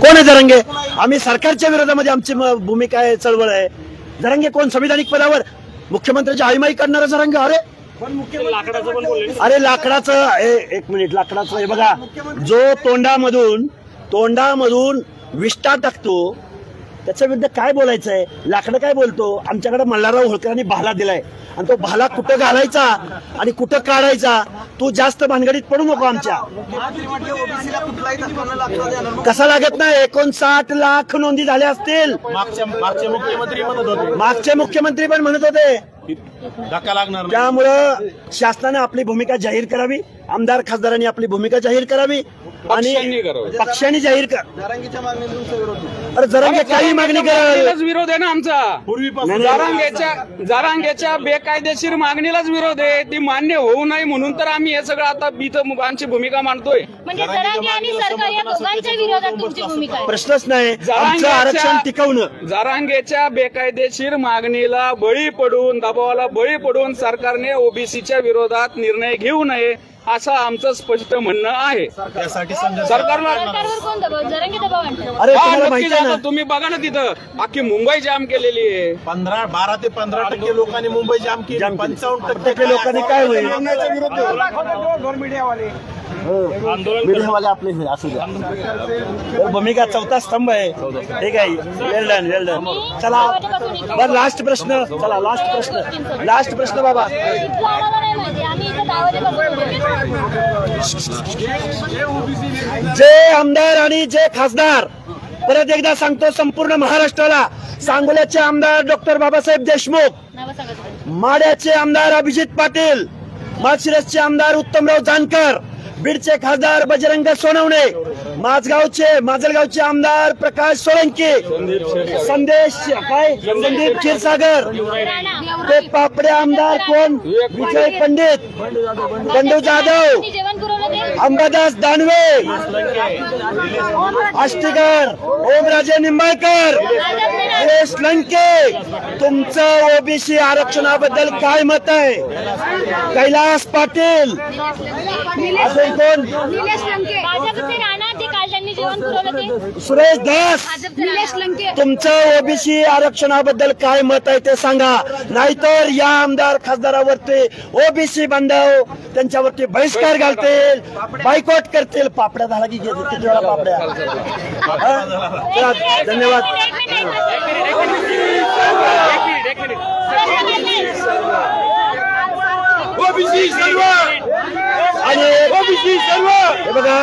कोण आहे जरांगे? आम्ही सरकारच्या विरोधामध्ये आमची भूमिका आहे, चळवळ आहे. जरांगे कोण? संविधानिक पदावर मुख्यमंत्र्याची आईमाई करणारा जरांगे. अरे लाकडाचं एक मिनिट, लाकडाचं हे बघा, जो तोंडामधून विष्ठा टाकतो त्याच्या विरुद्ध काय बोलायचंय? लाकडं काय बोलतो? आमच्याकडे मल्हारराव होळकरांनी भाला दिलाय आणि तो भाला कुठं घालायचा आणि कुठं काढायचा, तू जास्त भानगडीत पडू नको आमच्या. कसा लागत नाही? 59 लाख नोंदी झाल्या असतील. मागचे मुख्यमंत्री पण म्हणत होते. त्यामुळं शासनाने आपली भूमिका जाहीर करावी, आमदार खासदारांनी आपली भूमिका जाहीर करावी आणि पक्षांनी जाहीर कर. अरे जरांगे काही मागणी करायलाच विरोध आहे ना आमचा. जरांगेच्या बेकायदेशीर मागणीलाच विरोध आहे. ती मान्य होऊ नये म्हणून तर आम्ही हे सगळं आता इथं आमची भूमिका मांडतोय. प्रश्नच नाही. आमचं आरक्षण टिकवणं. जरांगेच्या बेकायदेशीर मागणीला बळी पडून, दबावाला बळी पडून सरकारने ओबीसीच्या विरोधात निर्णय घेऊ नये असं आमचं स्पष्ट म्हणणं आहे. सरकारला तुम्ही बघा ना, तिथं अख्खी मुंबई जाम केलेली आहे. 12 ते 15% लोकांनी मुंबई जाम केली. 55% लोकांनी काय होईल? मीडियावाले आपले असू द्या. भूमिका चौथा स्तंभ आहे. ठीक आहे, वेल डन. चला बरं, लास्ट प्रश्न. चला लास्ट प्रश्न बाबा. जे आमदार आणि जे खासदार, परत एकदा सांगतो संपूर्ण महाराष्ट्राला, सांगोल्याचे आमदार डॉक्टर बाबासाहेब देशमुख, माढ्याचे आमदार अभिजित पाटील, माळशिरसचे आमदार उत्तमराव जानकर, बीडचे खासदार बजरंग सोनवणे, माजलगावचे आमदार प्रकाश सोळंकी, संदीप क्षीरसागर, ते पापडे आमदार कोण? विजय पंडित, बंडू जाधव, अंबादास दानवे, आष्टीकर, ओमराजे निंबाळकर, सुरेश लंके. तुमचं ओबीसी आरक्षणाबद्दल काय मत आहे? कैलास पाटील, कोण? सुरेश दास. तुमचं ओबीसी आरक्षणाबद्दल काय मत आहे ते सांगा, नाहीतर या आमदार खासदारावरती ओबीसी बांधव त्यांच्यावरती बहिष्कार घालतील, बायकॉट करतील. पापड्या झाला की किती वेळा पापड्या. धन्यवाद. ओबीसी सर्व आणि ओबीसी सर्व हे बघा.